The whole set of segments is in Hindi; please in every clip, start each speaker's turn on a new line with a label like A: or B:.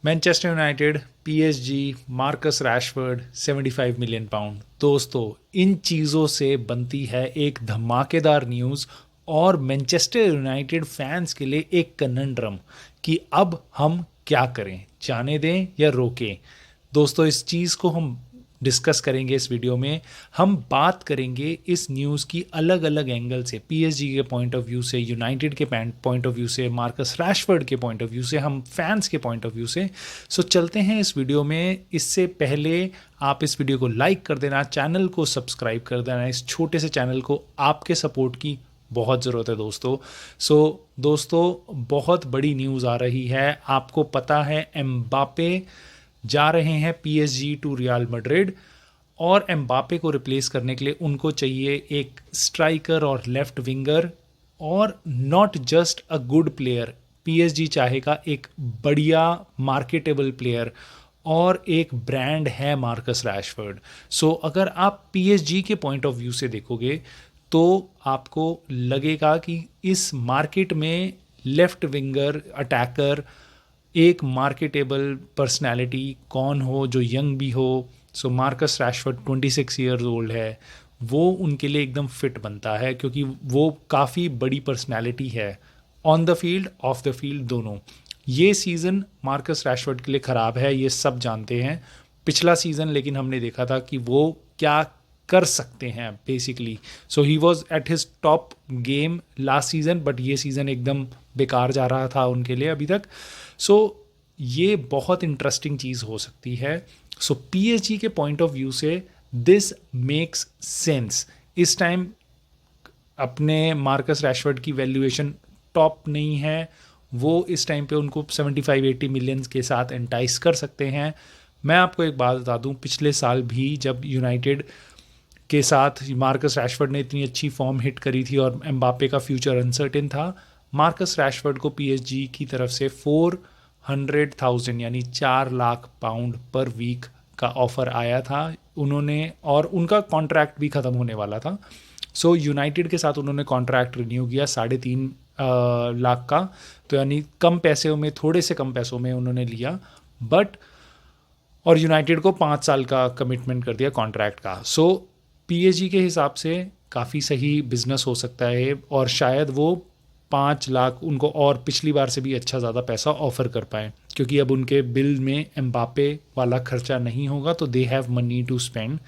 A: Manchester United, PSG, Marcus Rashford, 75 million pound. दोस्तों, इन चीज़ों से बनती है एक धमाकेदार न्यूज़ और मैनचेस्टर यूनाइटेड फैंस के लिए एक कनंड्रम कि अब हम क्या करें, जाने दें या रोकें। दोस्तों, इस चीज़ को हम डिस्कस करेंगे इस वीडियो में। हम बात करेंगे इस न्यूज़ की अलग अलग एंगल से, पीएसजी के पॉइंट ऑफ व्यू से, यूनाइटेड के पॉइंट ऑफ व्यू से, मार्कस रैशफोर्ड के पॉइंट ऑफ व्यू से, हम फैंस के पॉइंट ऑफ व्यू से। सो चलते हैं इस वीडियो में। इससे पहले आप इस वीडियो को लाइक कर देना, चैनल को सब्सक्राइब कर देना। इस छोटे से चैनल को आपके सपोर्ट की बहुत ज़रूरत है दोस्तों। दोस्तों, बहुत बड़ी न्यूज़ आ रही है। आपको पता है एम्बापे जा रहे हैं पीएसजी टू रियल मैड्रिड और एम्बापे को रिप्लेस करने के लिए उनको चाहिए एक स्ट्राइकर और लेफ्ट विंगर, और not just a good player. PSG चाहेगा एक बढ़िया मार्केटेबल प्लेयर और एक ब्रांड है मार्कस रैशफोर्ड। सो अगर आप पीएसजी के पॉइंट ऑफ व्यू से देखोगे तो आपको लगेगा कि इस मार्केट में लेफ्ट विंगर अटैकर, एक मार्केटेबल पर्सनैलिटी कौन हो जो यंग भी हो। सो मार्कस रैशफोर्ड 26 ईयर्स ओल्ड है, वो उनके लिए एकदम फिट बनता है क्योंकि वो काफ़ी बड़ी पर्सनैलिटी है on the field, of the field, दोनों। ये सीज़न मार्कस रैशफोर्ड के लिए ख़राब है, ये सब जानते हैं। पिछला सीज़न लेकिन हमने देखा था कि वो क्या कर सकते हैं basically. So he was at his top game last season, but ये सीज़न एकदम बेकार जा रहा था उनके लिए अभी तक। सो ये बहुत इंटरेस्टिंग चीज़ हो सकती है। सो पीएसजी के पॉइंट ऑफ व्यू से दिस मेक्स सेंस। इस टाइम अपने मार्कस रैशफोर्ड की वैल्यूएशन टॉप नहीं है, वो इस टाइम पे उनको 75-80 मिलियंस के साथ एंटाइस कर सकते हैं। मैं आपको एक बात बता दूं, पिछले साल भी जब यूनाइटेड के साथ मार्कस रैशफोर्ड ने इतनी अच्छी फॉर्म हिट करी थी और एम्बापे का फ्यूचर अनसर्टेन था, मार्कस रैशफोर्ड को पीएसजी की तरफ से 400,000 यानी 4 लाख पाउंड पर वीक का ऑफर आया था उन्होंने, और उनका कॉन्ट्रैक्ट भी ख़त्म होने वाला था। सो यूनाइटेड के साथ उन्होंने कॉन्ट्रैक्ट रिन्यू किया 3.5 लाख का, तो यानी कम पैसों में, थोड़े से कम पैसों में उन्होंने लिया, बट और यूनाइटेड को 5 साल का कमिटमेंट कर दिया कॉन्ट्रैक्ट का। सो पीएसजी के हिसाब से काफ़ी सही बिजनेस हो सकता है और शायद वो 5 लाख उनको और पिछली बार से भी अच्छा ज़्यादा पैसा ऑफर कर पाए, क्योंकि अब उनके बिल में एम्बापे वाला खर्चा नहीं होगा, तो they have money to spend.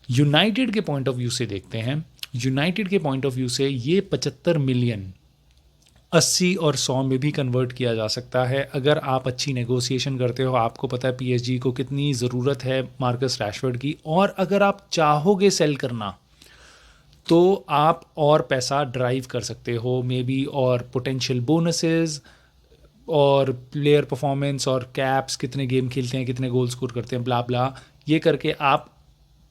A: United के पॉइंट ऑफ व्यू से देखते हैं। यूनाइटेड के पॉइंट ऑफ व्यू से ये 75 मिलियन 80 और 100 में भी कन्वर्ट किया जा सकता है अगर आप अच्छी नेगोशिएशन करते हो। आपको पता है पीएसजी को कितनी ज़रूरत है मार्कस रैशफोर्ड की, और अगर आप चाहोगे सेल करना तो आप और पैसा ड्राइव कर सकते हो मे बी, और पोटेंशियल बोनसेस और प्लेयर परफॉर्मेंस और कैप्स, कितने गेम खेलते हैं, कितने गोल स्कोर करते हैं, ब्ला ब्ला, ये करके आप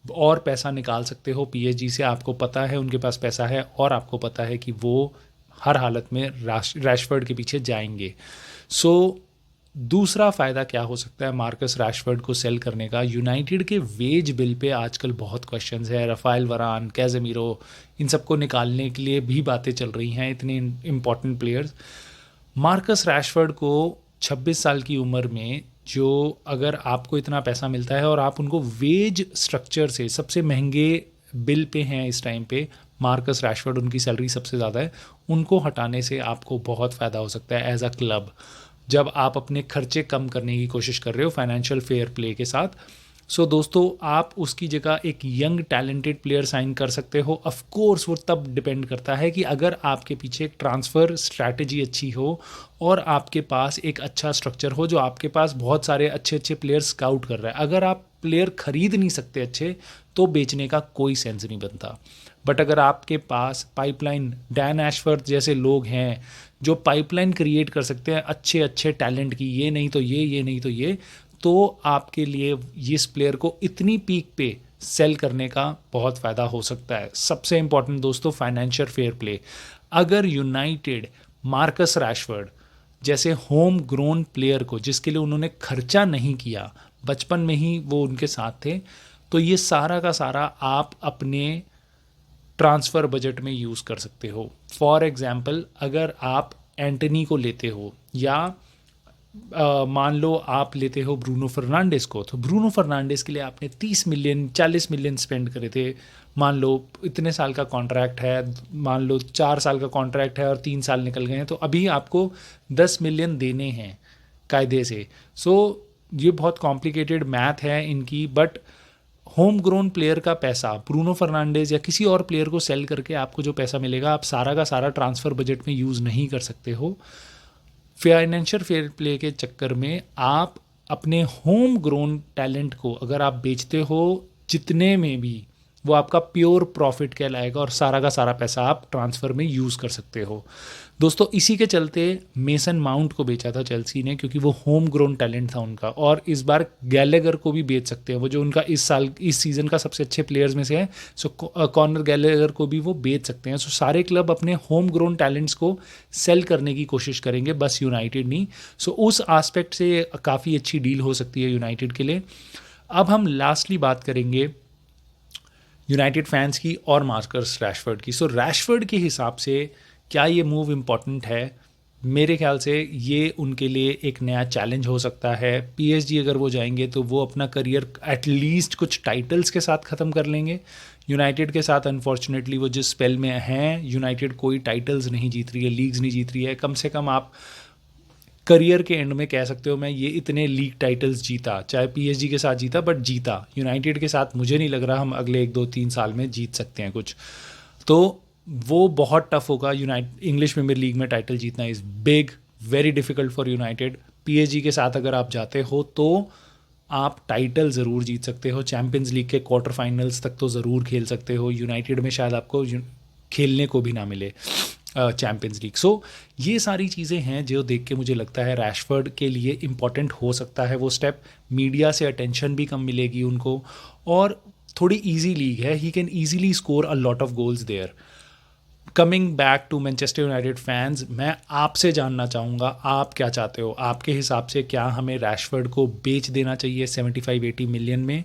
A: और पैसा निकाल सकते हो पीएसजी से। आपको पता है उनके पास पैसा है और आपको पता है कि वो हर हालत में रैशफोर्ड के पीछे जाएंगे। सो दूसरा फ़ायदा क्या हो सकता है मार्कस रैशफोर्ड को सेल करने का? यूनाइटेड के वेज बिल पे आजकल बहुत क्वेश्चंस है। रफाइल वरान, कैजेमीरो, इन सबको निकालने के लिए भी बातें चल रही हैं, इतने इंपॉर्टेंट प्लेयर्स। मार्कस रैशफोर्ड को 26 साल की उम्र में, जो अगर आपको इतना पैसा मिलता है और आप उनको वेज स्ट्रक्चर से, सबसे महंगे बिल पे हैं इस टाइम पे मार्कस रैशफोर्ड, उनकी सैलरी सबसे ज़्यादा है, उनको हटाने से आपको बहुत फ़ायदा हो सकता है एज अ क्लब, जब आप अपने खर्चे कम करने की कोशिश कर रहे हो फाइनेंशियल फेयर प्ले के साथ। सो दोस्तों, आप उसकी जगह एक यंग टैलेंटेड प्लेयर साइन कर सकते हो। ऑफ कोर्स वो तब डिपेंड करता है कि अगर आपके पीछे एक ट्रांसफ़र स्ट्रैटेजी अच्छी हो और आपके पास एक अच्छा स्ट्रक्चर हो, जो आपके पास बहुत सारे अच्छे अच्छे प्लेयर स्काउट कर रहा है। अगर आप प्लेयर खरीद नहीं सकते अच्छे, तो बेचने का कोई सेंस नहीं बनता। बट अगर आपके पास पाइपलाइन, डैन एशवर्थ जैसे लोग हैं जो पाइपलाइन क्रिएट कर सकते हैं अच्छे अच्छे टैलेंट की, ये नहीं तो ये नहीं तो ये, तो आपके लिए इस प्लेयर को इतनी पीक पे सेल करने का बहुत फ़ायदा हो सकता है। सबसे इंपॉर्टेंट दोस्तों, फाइनेंशियल फेयर प्ले। अगर यूनाइटेड मार्कस रैशफोर्ड जैसे होम ग्रोन प्लेयर को, जिसके लिए उन्होंने खर्चा नहीं किया, बचपन में ही वो उनके साथ थे, तो ये सारा का सारा आप अपने ट्रांसफ़र बजट में यूज़ कर सकते हो। फॉर एग्ज़ाम्पल, अगर आप एंटनी को लेते हो या मान लो आप लेते हो ब्रूनो फर्नांडिस को, तो ब्रूनो फर्नांडिस के लिए आपने 30 मिलियन 40 मिलियन स्पेंड करे थे। मान लो इतने साल का कॉन्ट्रैक्ट है, मान लो 4 साल का कॉन्ट्रैक्ट है और 3 साल निकल गए हैं, तो अभी आपको 10 मिलियन देने हैं कायदे से। सो ये बहुत कॉम्प्लिकेटेड मैथ है इनकी, बट होम ग्रोन प्लेयर का पैसा ब्रूनो फर्नांडिस या किसी और प्लेयर को सेल करके आपको जो पैसा मिलेगा, आप सारा का सारा ट्रांसफ़र बजट में यूज़ नहीं कर सकते हो। फाइनेंशियल फेयर प्ले के चक्कर में आप अपने होम ग्रोन टैलेंट को अगर आप बेचते हो जितने में भी, वो आपका प्योर प्रॉफिट कहलाएगा और सारा का सारा पैसा आप ट्रांसफ़र में यूज़ कर सकते हो। दोस्तों इसी के चलते मेसन माउंट को बेचा था चेल्सी ने, क्योंकि वो होम ग्रोन टैलेंट था उनका, और इस बार गैलेगर को भी बेच सकते हैं, वो जो उनका इस सीज़न का सबसे अच्छे प्लेयर्स में से है। सो कॉनर गैलेगर को भी वो बेच सकते हैं। सो सारे क्लब अपने होम ग्रोन टैलेंट्स को सेल करने की कोशिश करेंगे, बस यूनाइटेड नहीं। सो उस आस्पेक्ट से काफ़ी अच्छी डील हो सकती है यूनाइटेड के लिए। अब हम लास्टली बात करेंगे यूनाइटेड फैंस की और मार्कस रैशफोर्ड की। सो रैशफोर्ड के हिसाब से क्या ये मूव इम्पॉर्टेंट है? मेरे ख्याल से ये उनके लिए एक नया चैलेंज हो सकता है। पीएसजी अगर वो जाएंगे तो वो अपना करियर एटलीस्ट कुछ टाइटल्स के साथ ख़त्म कर लेंगे। यूनाइटेड के साथ अनफॉर्चुनेटली वो जिस स्पेल में हैं, यूनाइटेड कोई टाइटल्स नहीं जीत रही है, लीग्स नहीं जीत रही है। कम से कम आप करियर के एंड में कह सकते हो मैं ये इतने लीग टाइटल्स जीता, चाहे पीएसजी के साथ जीता बट जीता। यूनाइटेड के साथ मुझे नहीं लग रहा हम अगले 1 2 3 साल में जीत सकते हैं कुछ। तो वो बहुत टफ होगा। इंग्लिश प्रीमियर लीग में टाइटल जीतना is big, very difficult for United. PSG के साथ अगर आप जाते हो तो आप टाइटल ज़रूर जीत सकते हो, चैम्पियंस लीग के क्वार्टर फाइनल्स तक तो ज़रूर खेल सकते हो। यूनाइटेड में शायद आपको खेलने को भी ना मिले चैम्पियंस लीग। सो ये सारी चीज़ें हैं जो देख के मुझे लगता है रैशफोर्ड के लिए इम्पॉर्टेंट हो सकता है वो स्टेप। मीडिया से अटेंशन भी कम मिलेगी उनको, और थोड़ी ईजी लीग है, he can easily score a lot of goals there. Coming back to Manchester United fans, मैं आपसे जानना चाहूँगा आप क्या चाहते हो? आपके हिसाब से क्या हमें रैशफोर्ड को बेच देना चाहिए 75-80 मिलियन में,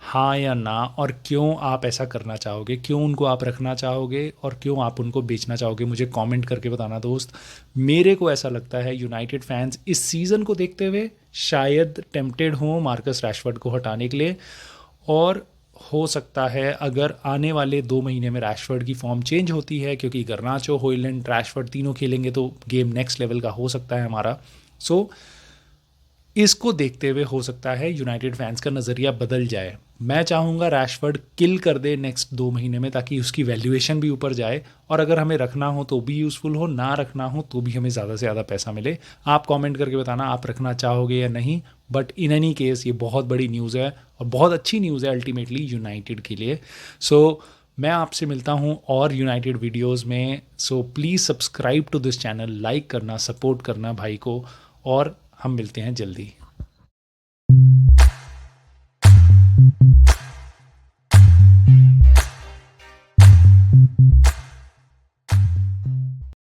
A: हाँ या ना? और क्यों आप ऐसा करना चाहोगे? क्यों उनको आप रखना चाहोगे और क्यों आप उनको बेचना चाहोगे? मुझे कमेंट करके बताना दोस्त। मेरे को ऐसा लगता है यूनाइटेड फैंस इस सीज़न को देखते हुए शायद टेम्प्टेड हों मार्कस रैशफोर्ड को हटाने के लिए, और हो सकता है अगर आने वाले 2 महीने में रैशफोर्ड की फॉर्म चेंज होती है, क्योंकि गर्नाचो, होयलैंड, रैशफोर्ड तीनों खेलेंगे तो गेम नेक्स्ट लेवल का हो सकता है हमारा। सो इसको देखते हुए हो सकता है यूनाइटेड फैंस का नज़रिया बदल जाए। मैं चाहूँगा रैशफोर्ड किल कर दे नेक्स्ट 2 महीने में, ताकि उसकी वैल्यूएशन भी ऊपर जाए, और अगर हमें रखना हो तो भी यूज़फुल हो, ना रखना हो तो भी हमें ज़्यादा से ज़्यादा पैसा मिले। आप कमेंट करके बताना आप रखना चाहोगे या नहीं। बट इन एनी केस ये बहुत बड़ी न्यूज़ है और बहुत अच्छी न्यूज़ है अल्टीमेटली यूनाइटेड के लिए। सो मैं आपसे मिलता हूँ और यूनाइटेड वीडियोज़ में। So please subscribe to this channel, like करना, सपोर्ट करना भाई को, और हम मिलते हैं जल्दी।